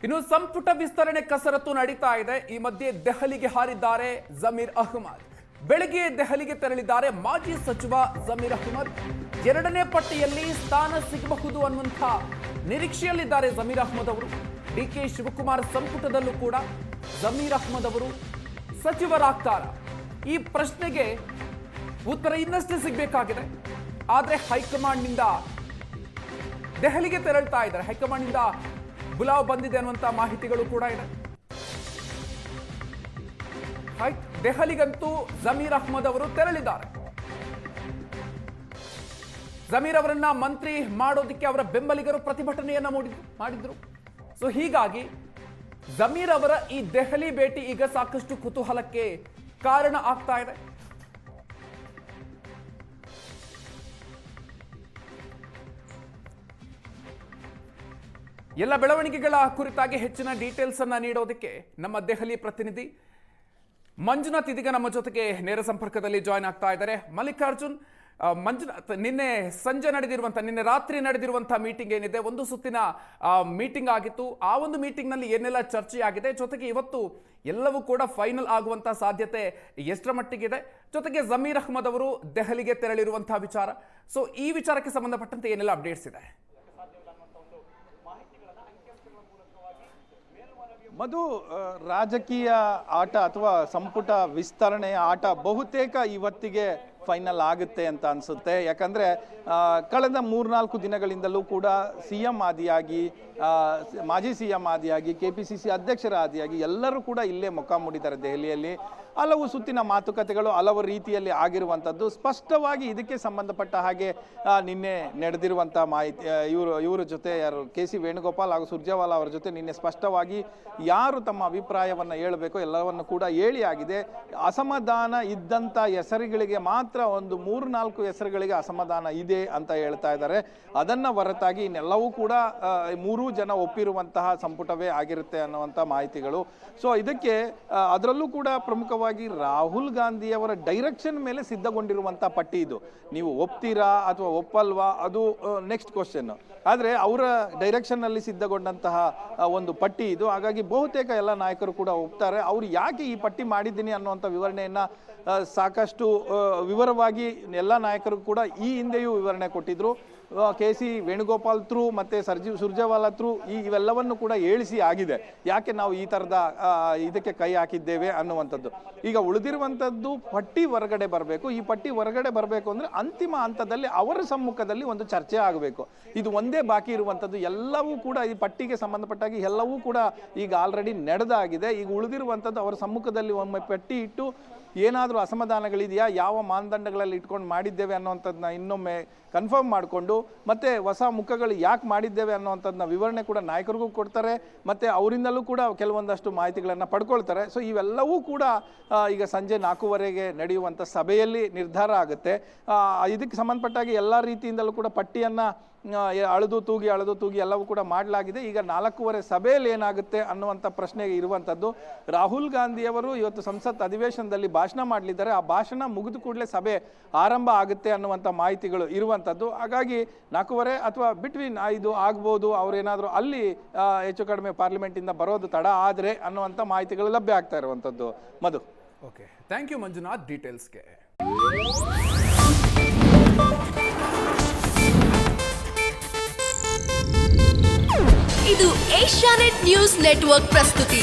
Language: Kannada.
ಇನ್ನು ಸಂಪುಟ ವಿಸ್ತರಣೆ ಕಸರತ್ತು ನಡೀತಾ ಇದೆ. ಈ ಮಧ್ಯೆ ದೆಹಲಿಗೆ ಹಾರಿದ್ದಾರೆ ಜಮೀರ್ ಅಹ್ಮದ್. ಬೆಳಗ್ಗೆ ದೆಹಲಿಗೆ ತೆರಳಿದ್ದಾರೆ ಮಾಜಿ ಸಚಿವ ಜಮೀರ್ ಅಹ್ಮದ್. ಎರಡನೇ ಪಟ್ಟಿಯಲ್ಲಿ ಸ್ಥಾನ ಸಿಗಬಹುದು ಅನ್ನುವಂಥ ನಿರೀಕ್ಷೆಯಲ್ಲಿದ್ದಾರೆ ಜಮೀರ್ ಅಹ್ಮದ್ ಅವರು. ಡಿಕೆ ಶಿವಕುಮಾರ್ ಸಂಪುಟದಲ್ಲೂ ಕೂಡ ಜಮೀರ್ ಅಹ್ಮದ್ ಅವರು ಸಚಿವರಾಗ್ತಾರ? ಈ ಪ್ರಶ್ನೆಗೆ ಉತ್ತರ ಇನ್ನಷ್ಟೇ ಸಿಗಬೇಕಾಗಿದೆ. ಆದರೆ ಹೈಕಮಾಂಡ್ನಿಂದ ದೆಹಲಿಗೆ ತೆರಳ್ತಾ ಇದ್ದಾರೆ. ಹೈಕಮಾಂಡ್ನಿಂದ ಬುಲಾವ್ ಬಂದಿದೆ ಅನ್ನುವಂಥ ಮಾಹಿತಿಗಳು ಕೂಡ ಇದೆ. ದೆಹಲಿಗಂತೂ ಜಮೀರ್ ಅಹ್ಮದ್ ಅವರು ತೆರಳಿದ್ದಾರೆ. ಜಮೀರ್ ಅವರನ್ನ ಮಂತ್ರಿ ಮಾಡೋದಕ್ಕೆ ಅವರ ಬೆಂಬಲಿಗರು ಪ್ರತಿಭಟನೆಯನ್ನ ಮಾಡಿದ್ರು. ಸೊ ಹೀಗಾಗಿ ಜಮೀರ್ ಅವರ ಈ ದೆಹಲಿ ಭೇಟಿ ಈಗ ಸಾಕಷ್ಟು ಕುತೂಹಲಕ್ಕೆ ಕಾರಣ ಆಗ್ತಾ ಇದೆ. ಎಲ್ಲ ಬೆಳವಣಿಗೆಗಳ ಕುರಿತಾಗಿ ಹೆಚ್ಚಿನ ಡೀಟೇಲ್ಸ್ ಅನ್ನ ನೀಡೋದಕ್ಕೆ ನಮ್ಮ ದೆಹಲಿ ಪ್ರತಿನಿಧಿ ಮಂಜುನಾಥ್ ಇದೀಗ ನಮ್ಮ ಜೊತೆಗೆ ನೇರ ಸಂಪರ್ಕದಲ್ಲಿ ಜಾಯ್ನ್ ಆಗ್ತಾ ಇದ್ದಾರೆ. ಮಲ್ಲಿಕಾರ್ಜುನ್, ಮಂಜುನಾಥ್, ನಿನ್ನೆ ರಾತ್ರಿ ನಡೆದಿರುವಂತಹ ಮೀಟಿಂಗ್ ಏನಿದೆ, ಒಂದು ಸುತ್ತಿನ ಮೀಟಿಂಗ್ ಆಗಿತ್ತು. ಆ ಒಂದು ಮೀಟಿಂಗ್ ನಲ್ಲಿ ಏನೆಲ್ಲ ಚರ್ಚೆ ಆಗಿದೆ, ಜೊತೆಗೆ ಇವತ್ತು ಎಲ್ಲವೂ ಕೂಡ ಫೈನಲ್ ಆಗುವಂತಹ ಸಾಧ್ಯತೆ ಎಷ್ಟರ ಮಟ್ಟಿಗಿದೆ, ಜೊತೆಗೆ ಜಮೀರ್ ಅಹ್ಮದ್ ಅವರು ದೆಹಲಿಗೆ ತೆರಳಿರುವಂತಹ ವಿಚಾರ, ಸೊ ಈ ವಿಚಾರಕ್ಕೆ ಸಂಬಂಧಪಟ್ಟಂತೆ ಏನೆಲ್ಲ ಅಪ್ಡೇಟ್ಸ್ ಇದೆ? ಮಧು, ರಾಜಕೀಯ ಆಟ ಅಥವಾ ಸಂಪುಟ ವಿಸ್ತರಣೆಯ ಆಟ ಬಹುತೇಕ ಇವತ್ತಿಗೆ ಫೈನಲ್ ಆಗುತ್ತೆ ಅಂತ ಅನಿಸುತ್ತೆ. ಯಾಕಂದರೆ ಕಳೆದ 3-4 ದಿನಗಳಿಂದಲೂ ಕೂಡ CM ಆದಿಯಾಗಿ, ಮಾಜಿ CM ಆದಿಯಾಗಿ, KPCC ಅಧ್ಯಕ್ಷರ ಆದಿಯಾಗಿ ಎಲ್ಲರೂ ಕೂಡ ಇಲ್ಲೇ ಮುಖಾಮುಡಿದ್ದಾರೆ ದೆಹಲಿಯಲ್ಲಿ. ಹಲವು ಸುತ್ತಿನ ಮಾತುಕತೆಗಳು ಹಲವು ರೀತಿಯಲ್ಲಿ ಆಗಿರುವಂಥದ್ದು. ಸ್ಪಷ್ಟವಾಗಿ ಇದಕ್ಕೆ ಸಂಬಂಧಪಟ್ಟ ಹಾಗೆ ನಿನ್ನೆ ನಡೆದಿರುವಂಥ ಮಾಹಿತಿ, ಇವರ ಜೊತೆ ಯಾರು KC ವೇಣುಗೋಪಾಲ್ ಹಾಗೂ ಸುರ್ಜೇವಾಲಾ ಅವರ ಜೊತೆ ನಿನ್ನೆ ಸ್ಪಷ್ಟವಾಗಿ ಯಾರು ತಮ್ಮ ಅಭಿಪ್ರಾಯವನ್ನು ಹೇಳಬೇಕು ಎಲ್ಲವನ್ನು ಕೂಡ ಹೇಳಿ ಆಗಿದೆ. ಅಸಮಾಧಾನ ಇದ್ದಂಥ ಹೆಸರುಗಳಿಗೆ ಮಾತ್ರ ಒಂದು 3-4 ಹೆಸರುಗಳಿಗೆ ಅಸಮಾಧಾನ ಇದೆ ಅಂತ ಹೇಳ್ತಾ ಇದ್ದಾರೆ. ಅದನ್ನು ಹೊರತಾಗಿ ಇನ್ನೆಲ್ಲವೂ ಕೂಡ 3 ಜನ ಒಪ್ಪಿರುವಂತಹ ಸಂಪುಟವೇ ಆಗಿರುತ್ತೆ ಅನ್ನುವಂಥ ಮಾಹಿತಿಗಳು. ಸೊ ಇದಕ್ಕೆ ಅದರಲ್ಲೂ ಕೂಡ ಪ್ರಮುಖವಾಗಿ ರಾಹುಲ್ ಗಾಂಧಿಯವರ ಡೈರೆಕ್ಷನ್ ಮೇಲೆ ಸಿದ್ಧಗೊಂಡಿರುವಂಥ ಪಟ್ಟಿ ಇದು. ನೀವು ಒಪ್ತೀರಾ ಅಥವಾ ಒಪ್ಪಲ್ವಾ ಅದು ನೆಕ್ಸ್ಟ್ ಕ್ವಶನ್. ಆದರೆ ಅವರ ಡೈರೆಕ್ಷನ್ನಲ್ಲಿ ಸಿದ್ಧಗೊಂಡಂತಹ ಒಂದು ಪಟ್ಟಿ ಇದು. ಹಾಗಾಗಿ ಬಹುತೇಕ ಎಲ್ಲ ನಾಯಕರು ಕೂಡ ಒಪ್ತಾರೆ. ಅವರು ಯಾಕೆ ಈ ಪಟ್ಟಿ ಮಾಡಿದ್ದೀನಿ ಅನ್ನುವಂಥ ವಿವರಣೆಯನ್ನು ಸಾಕಷ್ಟು ವಿವರವಾಗಿ ಎಲ್ಲ ನಾಯಕರು ಕೂಡ ಈ ಹಿಂದೆಯೂ ವಿವರಣೆ ಕೊಟ್ಟಿದ್ರು. KC ವೇಣುಗೋಪಾಲ್ ಥ್ರೂ ಮತ್ತು ಸುರ್ಜೇವಾಲಾ ಥ್ರೂ ಇವೆಲ್ಲವನ್ನು ಕೂಡ ಹೇಳಿಸಿ ಆಗಿದೆ ಯಾಕೆ ನಾವು ಈ ಥರದ ಇದಕ್ಕೆ ಕೈ ಹಾಕಿದ್ದೇವೆ ಅನ್ನುವಂಥದ್ದು. ಈಗ ಉಳಿದಿರುವಂಥದ್ದು ಪಟ್ಟಿ ಹೊರಗಡೆ ಬರಬೇಕು. ಈ ಪಟ್ಟಿ ಹೊರಗಡೆ ಬರಬೇಕು ಅಂದರೆ ಅಂತಿಮ ಹಂತದಲ್ಲಿ ಅವರ ಸಮ್ಮುಖದಲ್ಲಿ ಒಂದು ಚರ್ಚೆ ಆಗಬೇಕು. ಇದು ಒಂದೇ ಬಾಕಿ ಇರುವಂಥದ್ದು. ಎಲ್ಲವೂ ಕೂಡ ಈ ಪಟ್ಟಿಗೆ ಸಂಬಂಧಪಟ್ಟಾಗಿ ಎಲ್ಲವೂ ಕೂಡ ಈಗ ಆಲ್ರೆಡಿ ನಡೆದಾಗಿದೆ. ಈಗ ಉಳಿದಿರುವಂಥದ್ದು ಅವರ ಸಮ್ಮುಖದಲ್ಲಿ ಒಮ್ಮೆ ಪಟ್ಟಿ ಇಟ್ಟು ಏನಾದರೂ ಅಸಮಾಧಾನಗಳಿದೆಯಾ, ಯಾವ ಮಾನದಂಡಗಳಲ್ಲಿ ಇಟ್ಕೊಂಡು ಮಾಡಿದ್ದೇವೆ ಅನ್ನೋವಂಥದ್ದನ್ನ ಇನ್ನೊಮ್ಮೆ ಕನ್ಫರ್ಮ್ ಮಾಡಿಕೊಂಡು ಮತ್ತೆ ಹೊಸ ಮುಖಗಳು ಯಾಕೆ ಮಾಡಿದ್ದೇವೆ ಅನ್ನೋವಂಥದ್ದನ್ನ ವಿವರಣೆ ಕೂಡ ನಾಯಕರಿಗೂ ಕೊಡ್ತಾರೆ ಮತ್ತು ಅವರಿಂದಲೂ ಕೂಡ ಕೆಲವೊಂದಷ್ಟು ಮಾಹಿತಿಗಳನ್ನು ಪಡ್ಕೊಳ್ತಾರೆ. ಸೊ ಇವೆಲ್ಲವೂ ಕೂಡ ಈಗ ಸಂಜೆ 4:15ಗೆ ನಡೆಯುವಂಥ ಸಭೆಯಲ್ಲಿ ನಿರ್ಧಾರ ಆಗುತ್ತೆ. ಇದಕ್ಕೆ ಸಂಬಂಧಪಟ್ಟಾಗಿ ಎಲ್ಲ ರೀತಿಯಿಂದಲೂ ಕೂಡ ಪಟ್ಟಿಯನ್ನು ಅಳೆದು ತೂಗಿ ಎಲ್ಲವೂ ಕೂಡ ಮಾಡಲಾಗಿದೆ. ಈಗ 4:15 ಸಭೆಯಲ್ಲಿ ಏನಾಗುತ್ತೆ ಅನ್ನುವಂಥ ಪ್ರಶ್ನೆ ಇರುವಂಥದ್ದು. ರಾಹುಲ್ ಗಾಂಧಿಯವರು ಇವತ್ತು ಸಂಸತ್ ಅಧಿವೇಶನದಲ್ಲಿ ಭಾಷಣ ಮಾಡಲಿದ್ದಾರೆ. ಆ ಭಾಷಣ ಮುಗಿದ ಕೂಡಲೇ ಸಭೆ ಆರಂಭ ಆಗುತ್ತೆ ಅನ್ನುವಂಥ ಮಾಹಿತಿಗಳು ಇರುವಂಥದ್ದು. ಹಾಗಾಗಿ 4:15 ಅಥವಾ ಬಿಟ್ವೀನ್ 5 ಆಗ್ಬೋದು. ಅವರೇನಾದರೂ ಅಲ್ಲಿ ಹೆಚ್ಚು ಕಡಿಮೆ ಪಾರ್ಲಿಮೆಂಟಿಂದ ಬರೋದು ತಡ ಆದರೆ ಅನ್ನುವಂಥ ಮಾಹಿತಿಗಳು ಲಭ್ಯ ಆಗ್ತಾ ಇರುವಂಥದ್ದು. ಮಧು, ಓಕೆ, ಥ್ಯಾಂಕ್ ಯು ಮಂಜುನಾಥ್ ಡೀಟೇಲ್ಸ್ಗೆ. ಇದು ಏಷ್ಯಾನೆಟ್ ನ್ಯೂಸ್ ನೆಟ್ವರ್ಕ್ ಪ್ರಸ್ತುತಿ.